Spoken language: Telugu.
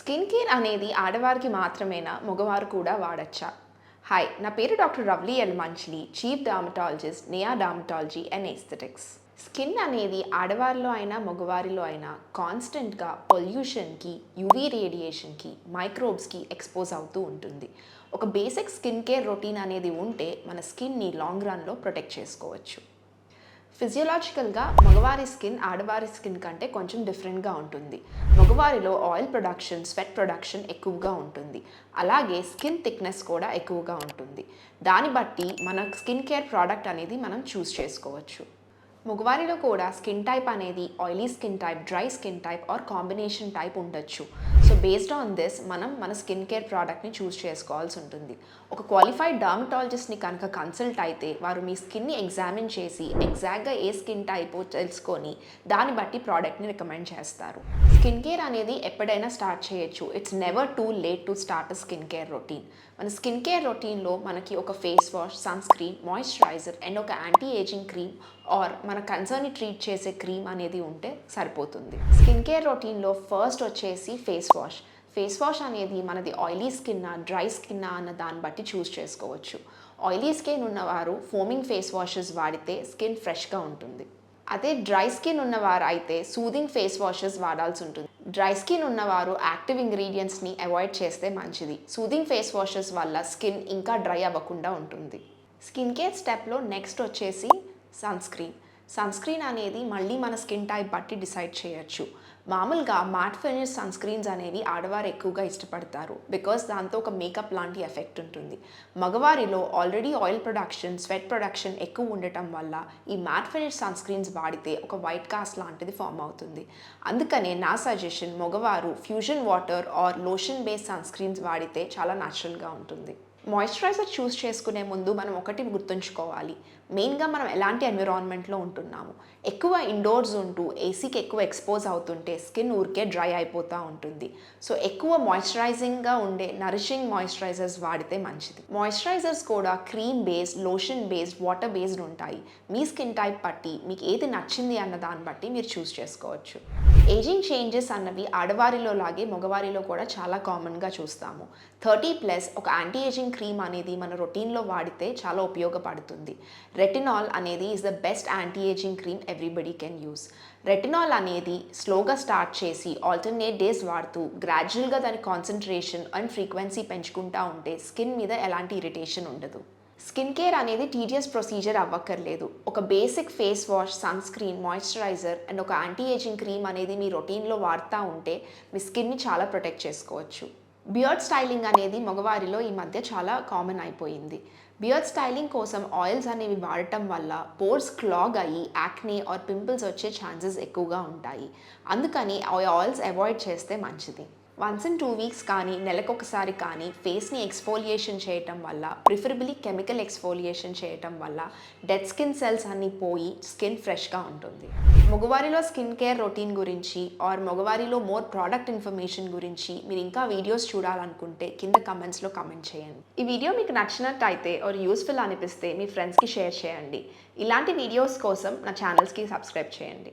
స్కిన్ కేర్ అనేది ఆడవారికి మాత్రమేనా మగవారు కూడా వాడచ్చా? హాయ్, నా పేరు doctor Ravli L Manchli, chief dermatologist, నియా డర్మటాలజీ అండ్ ఎస్థెటిక్స్. స్కిన్ అనేది ఆడవారిలో అయినా మగవారిలో అయినా కాన్స్టెంట్గా పొల్యూషన్కి, యువీ రేడియేషన్కి, మైక్రోబ్స్కి ఎక్స్పోజ్ అవుతూ ఉంటుంది. ఒక బేసిక్ స్కిన్ కేర్ రొటీన్ అనేది ఉంటే మన స్కిన్ని లాంగ్ రన్లో ప్రొటెక్ట్ చేసుకోవచ్చు. ఫిజియోలాజికల్గా మగవారి స్కిన్ ఆడవారి స్కిన్ కంటే కొంచెం డిఫరెంట్గా ఉంటుంది. మగవారిలో ఆయిల్ ప్రొడక్షన్, స్వెట్ ప్రొడక్షన్ ఎక్కువగా ఉంటుంది. అలాగే స్కిన్ థిక్నెస్ కూడా ఎక్కువగా ఉంటుంది. దాన్ని బట్టి మన స్కిన్ కేర్ ప్రోడక్ట్ అనేది మనం చూస్ చేసుకోవచ్చు. మగవారిలో కూడా స్కిన్ టైప్ అనేది oily skin type, dry skin type or combination type ఉండొచ్చు. సో బేస్డ్ ఆన్ దిస్ మనం మన స్కిన్ కేర్ ప్రోడక్ట్ని చూస్ చేసుకోవాల్సి ఉంటుంది. ఒక క్వాలిఫైడ్ డర్మటాలజిస్ట్ని కనుక కన్సల్ట్ అయితే వారు మీ స్కిన్ని ఎగ్జామిన్ చేసి ఎగ్జాక్ట్గా ఏ స్కిన్ టైపో తెలుసుకొని దాన్ని బట్టి ప్రోడక్ట్ని రికమెండ్ చేస్తారు. స్కిన్ కేర్ అనేది ఎప్పుడైనా స్టార్ట్ చేయొచ్చు. It's never too late to start a skin care routine. మన స్కిన్ కేర్ రొటీన్లో మనకి ఒక face wash, sunscreen, moisturiser and ఒక యాంటీ ఏజింగ్ క్రీమ్ ఆర్ మన కన్సర్న్ని ట్రీట్ చేసే క్రీమ్ అనేది ఉంటే సరిపోతుంది. స్కిన్ కేర్ రొటీన్లో ఫస్ట్ వచ్చేసి ఫేస్ వాష్. ఫేస్ వాష్ అనేది మనది ఆయిలీ స్కిన్నా, డ్రై స్కిన్నా అన్న దాన్ని బట్టి చూస్ చేసుకోవచ్చు. ఆయిలీ స్కిన్ ఉన్నవారు ఫోమింగ్ ఫేస్ వాషెస్ వాడితే స్కిన్ ఫ్రెష్గా ఉంటుంది. అదే డ్రై స్కిన్ ఉన్నవారు అయితే సూదింగ్ ఫేస్ వాషెస్ వాడాల్సి ఉంటుంది. డ్రై స్కిన్ ఉన్నవారు యాక్టివ్ ఇంగ్రీడియంట్స్ని అవాయిడ్ చేస్తే మంచిది. సూదింగ్ ఫేస్ వాషెస్ వల్ల స్కిన్ ఇంకా డ్రై అవ్వకుండా ఉంటుంది. స్కిన్ కేర్ స్టెప్లో నెక్స్ట్ వచ్చేసి సన్ స్క్రీన్. సన్ స్క్రీన్ అనేది మళ్ళీ మన స్కిన్ టైప్ బట్టి డిసైడ్ చేయొచ్చు. మామూలుగా మ్యాట్ ఫినిష్ సన్ స్క్రీన్స్ అనేవి ఆడవారు ఎక్కువగా ఇష్టపడతారు. బికాస్ దాంతో ఒక మేకప్ లాంటి ఎఫెక్ట్ ఉంటుంది. మగవారిలో already oil production, sweat production ఎక్కువ ఉండటం వల్ల ఈ మ్యాట్ ఫినిష్ సన్ స్క్రీన్స్ వాడితే ఒక వైట్ కాస్ట్ లాంటిది ఫామ్ అవుతుంది. అందుకనే నా సజెషన్ మగవారు fusion water or lotion based sunscreens వాడితే చాలా న్యాచురల్గా ఉంటుంది. మాయిశ్చరైజర్ చూస్ చేసుకునే ముందు మనం ఒకటి గుర్తుంచుకోవాలి. మెయిన్గా మనం ఎలాంటి ఎన్విరాన్మెంట్లో ఉంటున్నాము. ఎక్కువ ఇండోర్స్ ఉంటూ ఏసీకి ఎక్కువ ఎక్స్పోజ్ అవుతుంటే స్కిన్ ఊరికే డ్రై అయిపోతూ ఉంటుంది. సో ఎక్కువ మాయిశ్చరైజింగ్గా ఉండే నరిషింగ్ మాయిశ్చరైజర్స్ వాడితే మంచిది. మాయిశ్చరైజర్స్ కూడా cream based, lotion based, water based ఉంటాయి. మీ స్కిన్ టైప్ బట్టి మీకు ఏది నచ్చింది అన్న దాన్ని బట్టి మీరు చూస్ చేసుకోవచ్చు. ఏజింగ్ చేంజెస్ అన్నవి ఆడవారిలో లాగే మగవారిలో కూడా చాలా కామన్గా చూస్తాము. 30+ ఒక యాంటీ ఏజింగ్ క్రీమ్ అనేది మన రొటీన్లో వాడితే చాలా ఉపయోగపడుతుంది. రెటినాల్ అనేది is the best anti ageing cream everybody can use. Retinol అనేది స్లోగా స్టార్ట్ చేసి ఆల్టర్నేట్ డేస్ వాడుతూ గ్రాడ్యువల్గా దాని కాన్సన్ట్రేషన్ అండ్ ఫ్రీక్వెన్సీ పెంచుకుంటూ ఉంటే స్కిన్ మీద ఎలాంటి ఇరిటేషన్ ఉండదు. స్కిన్ కేర్ అనేది టీడియస్ ప్రొసీజర్ అవ్వక్కర్లేదు. ఒక basic face wash, sunscreen, moisturiser and ఒక యాంటీ ఏజింగ్ క్రీమ్ అనేది మీ రొటీన్లో వాడుతూ ఉంటే మీ స్కిన్ని చాలా ప్రొటెక్ట్ చేసుకోవచ్చు. బియర్డ్ స్టైలింగ్ అనేది మగవారిలో ఈ మధ్య చాలా కామన్ అయిపోయింది. బియర్డ్ స్టైలింగ్ కోసం ఆయిల్స్ అనేవి వాడటం వల్ల పోర్స్ క్లాగ్ అయ్యి యాక్నే ఆర్ పింపుల్స్ వచ్చే ఛాన్సెస్ ఎక్కువగా ఉంటాయి. అందుకని ఆ ఆయిల్స్ అవాయిడ్ చేస్తే మంచిది. వన్స్ ఇన్ 2 వీక్స్ కానీ నెలకొకసారి కానీ ఫేస్ని ఎక్స్ఫోలియేషన్ చేయటం వల్ల, ప్రిఫరబుల్లీ కెమికల్ ఎక్స్ఫోలియేషన్ చేయటం వల్ల డెడ్ స్కిన్ సెల్స్ అన్నీ పోయి స్కిన్ ఫ్రెష్గా ఉంటుంది. మగవారిలో స్కిన్ కేర్ రొటీన్ గురించి ఆర్ మగవారిలో మోర్ ప్రోడక్ట్ ఇన్ఫర్మేషన్ గురించి మీరు ఇంకా వీడియోస్ చూడాలనుకుంటే కింద కమెంట్స్లో కమెంట్ చేయండి. ఈ వీడియో మీకు నచ్చినట్టయితే ఆర్ యూస్ఫుల్ అనిపిస్తే మీ ఫ్రెండ్స్కి షేర్ చేయండి. ఇలాంటి వీడియోస్ కోసం నా ఛానల్స్కి సబ్స్క్రైబ్ చేయండి.